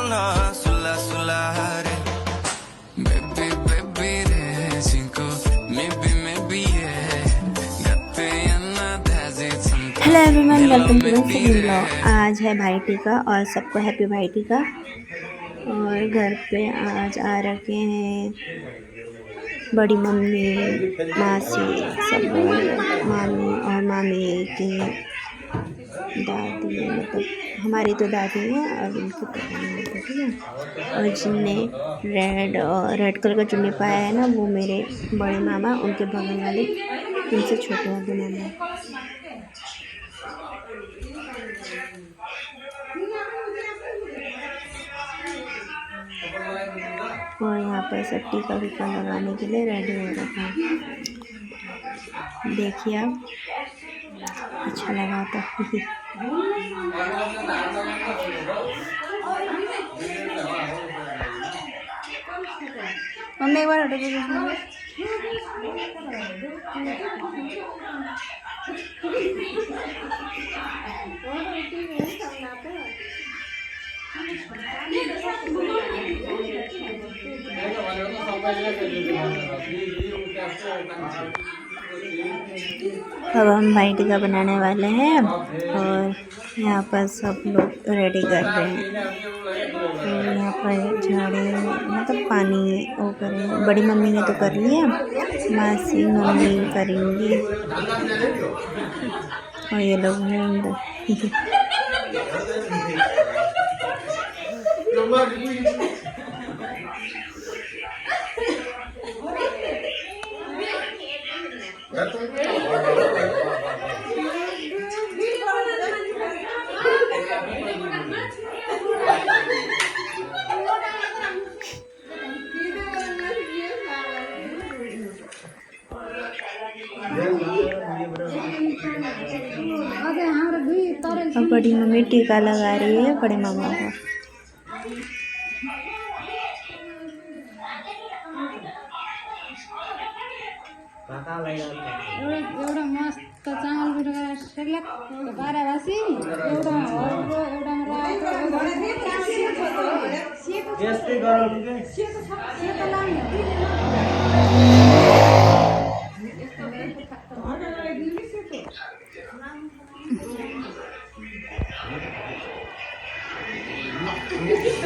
na sula sula re baby baby re cinco maybe yeah gatte anna daze something hello everyone, welcome to my second blog. आज है भाई टीका और सबको happy भाई टीका। और घर पे आज आ रखे हैं बड़ी मम्मी, मासी, सब लोग, मामी और मामी की दादी, मतलब हमारी तो दादी है और उनकी तो मम्मी है, ठीक है। और जिनने रेड कलर का चुन्नी पाया है ना, वो मेरे बड़े मामा, उनके बगल वाले उनसे छोटे वाले मामा। और यहाँ पर सब टीका वीका लगाने के लिए रेडी हो रखा है। देखिए आप, अच्छा लगा तो मम्मी एक बार हटो अब हम भाई टीका बनाने वाले हैं और यहाँ पर सब लोग रेडी कर रहे हैं। तो यहाँ पर झाड़े, मतलब पानी वो करें, बड़ी मम्मी ने तो कर लिया, मासी मम्मी करेंगी और ये लोग हैं अंदर। और बड़ी मम्मी टीका लगा रही है बड़े मामा को। एउटा मस्त चामल पिठो सेलक बाह्र राशि एउटा हरियो एउटा रातो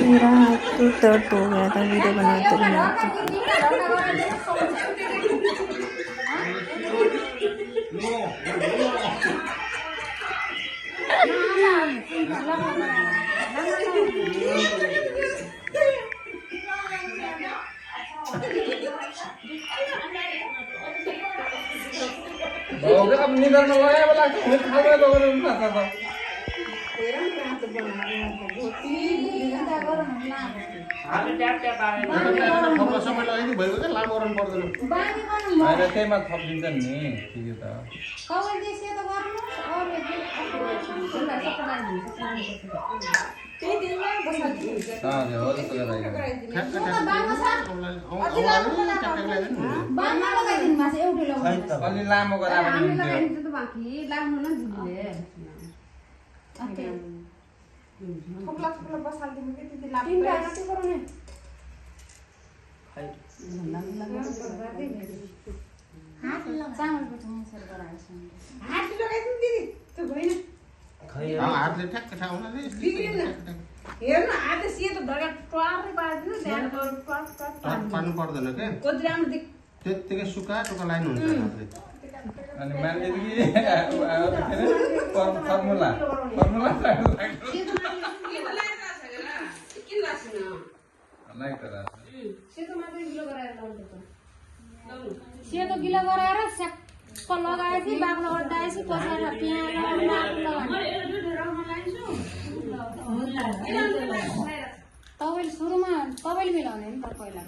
मेरा हाथ तो दर्द हो गया था वीडियो बनाते बनाते। अब निधन में लगाया वाला खावे लोग उनका था हाले ट्याप ट्याप आए थप्न समय लाग्यो भएको चाहिँ लामो रन पर्दैन हैन त्यहीमा थप्दिन्छ नि ठीक छ कवर देशे त गर्नुस् और त्यही दिनमा बसाल्दिन्छ हो त्यस्तो गराइदिनु ठ्याक्क बानमा लगाइदिनु मासे एउटै लगाउनु अलि लामो गरायो भने हामी लगाइदिन्छ त बाँकी लामो न दिदीले ओके थोक्ला थोक्ला बसाल्दिनु के त्यति लामो तिनटा के गराउने खै हात चामलको ठुङ्सेर गराएछ हात लगाइदिनु दिदी त्यो भएन खै हातले ठ्याक्क ठाउँमा हेर्नु हातले सेतो ढगा ट्वारै पार्दिनु ध्यान गर्नु ट्वार पार्नु पर्दैन के कति राम्रो देख त्यतिकै सुका टुका लाइन हुन्छ हातले अनि मान्ने कि फर्मुला सेतो गिलो गराएर स्याक्क लगाएपछि बाक्लो अड्डाएपछि पछाडि प्याज तपाईँले सुरुमा तपाईँले मिलाउने नि त पहिला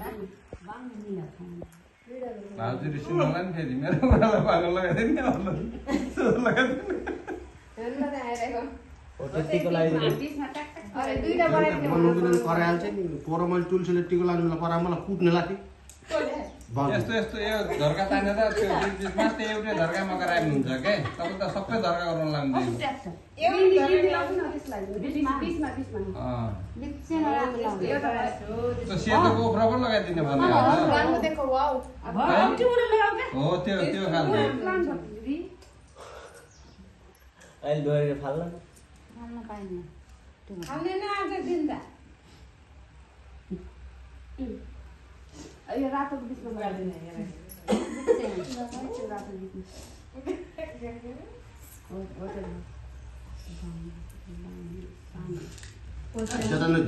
भाउजू रिसिभ होला नि फेरि मेरो कुरालाई पागल लगाइदियो नि कराइहाल्छ नि कोरमल टुल्सले टिको लानुलाई परा मलाई कुट्ने लाग्थ्यो यस्तो यस्तो यो झर्का तानेर त्यो बिचमा त्यो एउटै झर्कामा गराएको हुन्छ के तपाईँ त सबै झर्का गर्न लाग्नु त्यो सेतोको उफ्रा पो लगाइदिने भन्ने हो त्यो खालको अहिले डोरेर फाल्न यो रातोको बिचमा लगाइदिने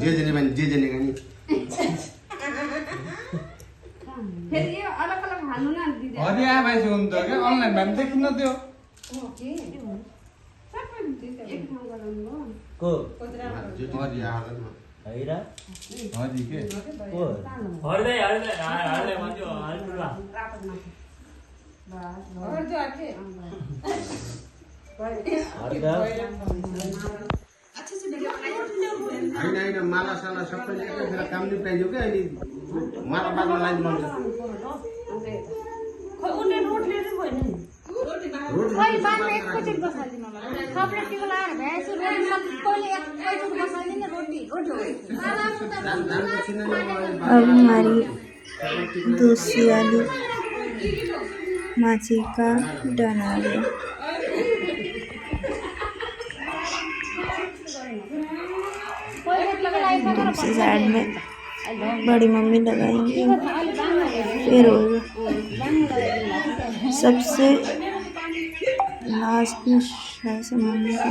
जे जने नि फेरि यो अलग अलग हाल्नु न दिदी हरि आ भाइ सुन त के अनलाइनमा पनि देखिन त्यो सबै एक ठाउँ गराउनु हो को हरि हैरा हरि के को हर्दै भन्थ्यो हर्दै होइन माला साला सबैले एकैखेर काम निप्टाइदियो क्या अहिले माला बाँध्न लाइन बन्छ अब हमारी दूसरी वाली माची का डन आ गया। दूसरी साइड में बड़ी मम्मी लगाएंगी, फिर होगा सबसे लास्ट में शायद से मम्मी का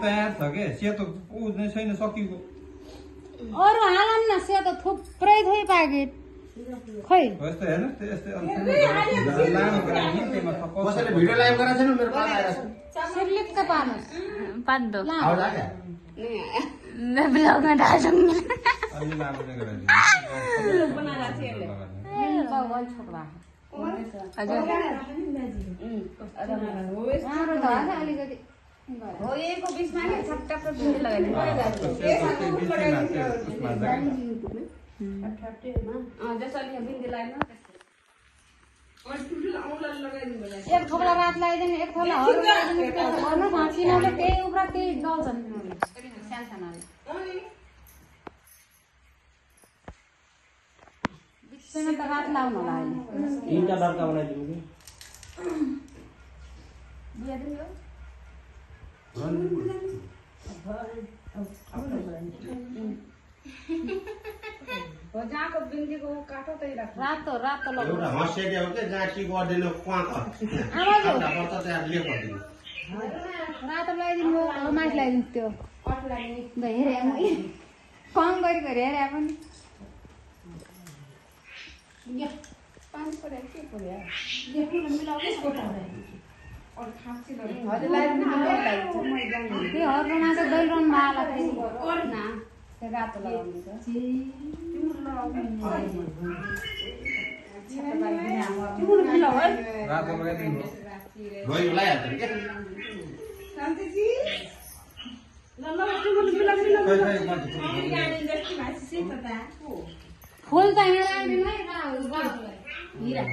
तयार छ के सेतो ऊ नै छैन सकिएको अरू हालौँ न सेतो थुप्रै थियो प्याकेट खै यस्तो हेर्नु त्यस्तै लामो गराइदिनु त्यसमा थप कसैले भिडियो लाइभ गराएको छैन मेरो पाला आएर सिर्लिक्क पार्नुहोस् पाँच आउँछ क्या मैं ब्लॉग में डाल दूंगी। अलि लामो नै गराइदिनु भगवान छोक्रा अलिकति हो यहीको बिचमा नि छट्टक्क बिन्दी लगाइदिनु जसरी बिन्दी लगाइदिनु एक थोला रात लगाइदिनु एक थोला हर लगाइदिनु गर्नुहोस् किनभने त्यही उब्रा त्यही डल्छन् सानसानोले बिचमा त रात लाउनु होला अहिले तीनटा लड्का बनाइदिनु कि जहाँको बिन्दीको काठो त्यही राख्नु रातो रातो लगाउनु एउटा हँसिया हो क्या जहाँ के गर्दैन क्वाक आवाज हो पर्छ त्यहाँ ले गरिदिनु रातो लगाइदिनु माथि लगाइदिनु त्यो हेरे कम गरी हेरे पनि पानी पऱ्यो के पऱ्यो त्यो हर्रोमा त दैलोन माला रातो लगाउनु रातो लगाइदिनु गयो लगाइहाल्छ क्या फुल त यहाँ लगाइदिनु है हिरा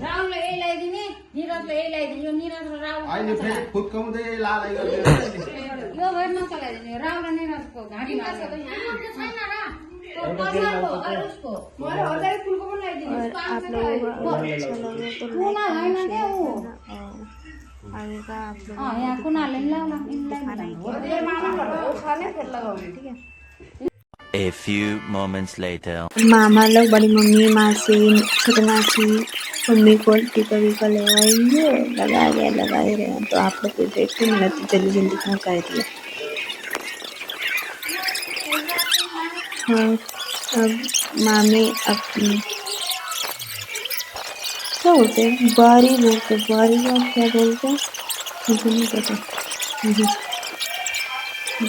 राहुलले यही लगाइदिने निरजले यही लगाइदिने यो निरज र राहुल अहिले फेरि फुत्काउँदै लालाई गर्दैन यो भएर नचलाइदिने राहुल र निरजको घाँटीमा और आप लोगों को अगर अच्छा लगे तो कुना होइन के ऊ आगे का आप लोग यहाँ कुनाले नि लाउला ठीक है। A few moments later. मामा लोग बड़ी मम्मी मासी छोटी मासी मम्मी को टीका वीका लगाएंगे, लगा ही रहे हैं। तो आप लोग को देखते मैंने तो जल्दी जल्दी पहुँचा दिया। हाँ अब मामी अपनी क्या बोलते हैं बारी बोलते बारी का क्या बोलते हैं मुझे नहीं पता।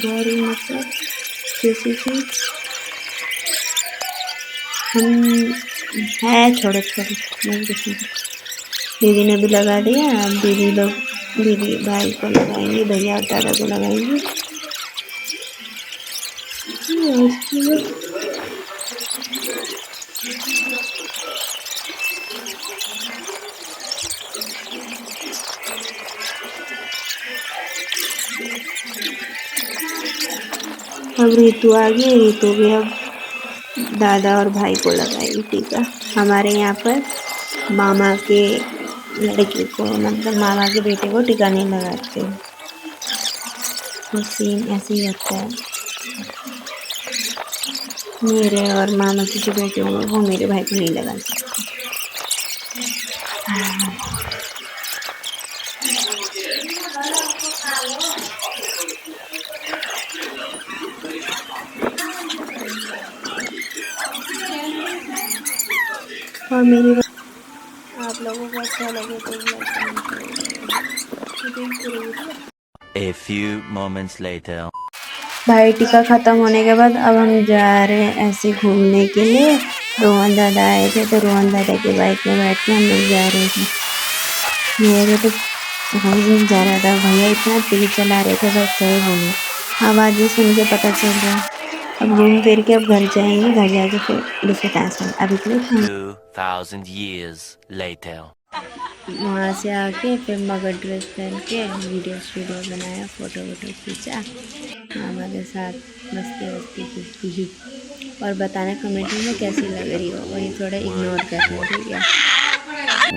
बारी मतलब जैसे कि हम हैं छोटे छोटे नहीं कुछ नहीं। दीदी ने भी लगा दिया, अब दीदी भाई को लगाएंगे, भैया और दादा को लगाएंगे। अब ऋतु आ गई, ऋतु भी अब दादा और भाई को लगाएगी टीका। हमारे यहाँ पर मामा के लड़के को, मतलब मामा के बेटे को टीका नहीं लगाते, तो सीन ऐसे ही होता है। मेरे और मामा के जो बेटे हुए वो मेरे भाई को नहीं लगा सकते। और मेरी आप लोगों को अच्छा लगे तो A few moments later. भाई टीका ख़त्म होने के बाद अब हम जा रहे हैं ऐसे घूमने के लिए। रोहन दादा आए थे तो रोहन दादा के बाइक में बैठ के हम लोग जा रहे थे। मेरे तो भाई नहीं जा रहा था, भैया इतना तेज चला रहे थे, बस क्या घूमे। आवाज़ें सुन के पता चल रहा है। अब घूम फिर के अब घर जाएंगे, घर जाके फिर दूसरे टाइम अभी के लिए 2000 years later. वहाँ से आके फिर मगर ड्रेस पहन के वीडियो बनाया, फ़ोटो खींचा मामा के साथ, मस्ती की। और बताना कमेंट में कैसी लग रही हो, वही थोड़ा इग्नोर करना, ठीक है।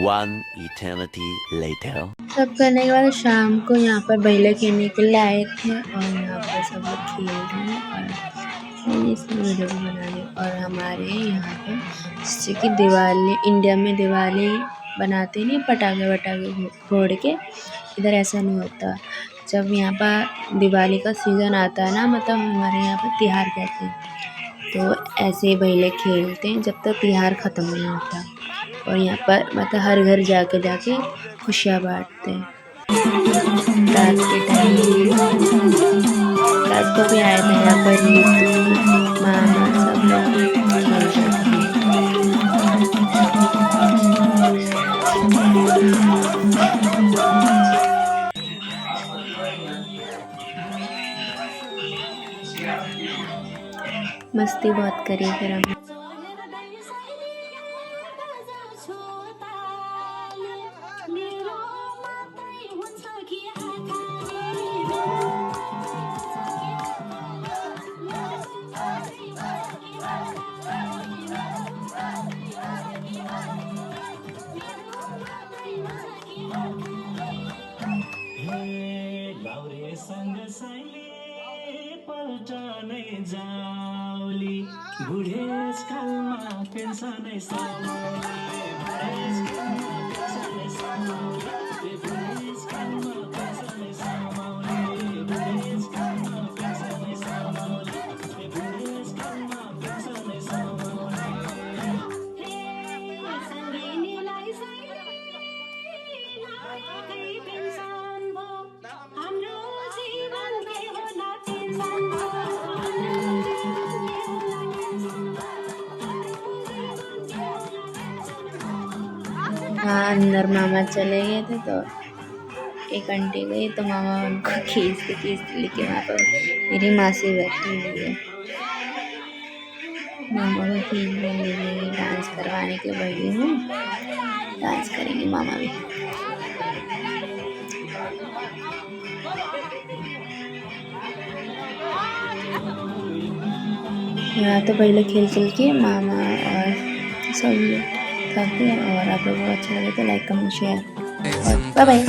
One eternity later. सब करने के बाद शाम को यहाँ पर बैले खेलने के लिए आए थे और यहाँ पर सब लोग खेल रहे हैं और इसमें वीडियो भी बना रहे। और हमारे यहाँ पर जैसे कि दिवाली, इंडिया में दिवाली बनाते नहीं, पटाखे फोड़ के, इधर ऐसा नहीं होता। जब यहाँ पर दिवाली का सीज़न आता है ना, मतलब हमारे यहाँ पर तिहार कहते हैं, तो ऐसे बैले खेलते हैं जब तक तिहार ख़त्म नहीं होता। और यहाँ पर मतलब हर घर जाके खुशियाँ बांटते हैं। रात के टाइम रात को भी आए थे यहाँ पर ऋतु, मामा, सब लोग खेल रहे थे। मस्ती बहुत करी फिर हम। हाँ, अंदर मामा चले गए थे तो एक आंटी गई तो मामा उनको खींचते लेके वहाँ पर मेरी मासी बैठी हुई है। मामा को खींच लेंगे, डांस करवाने के बड़ी हूँ, डांस करेंगे मामा भी। यहाँ तो पहले खेल के मामा और सब लोग खाते हैं। और आप लोगों को अच्छा लगे तो लाइक कमेंट शेयर और बाय बाय।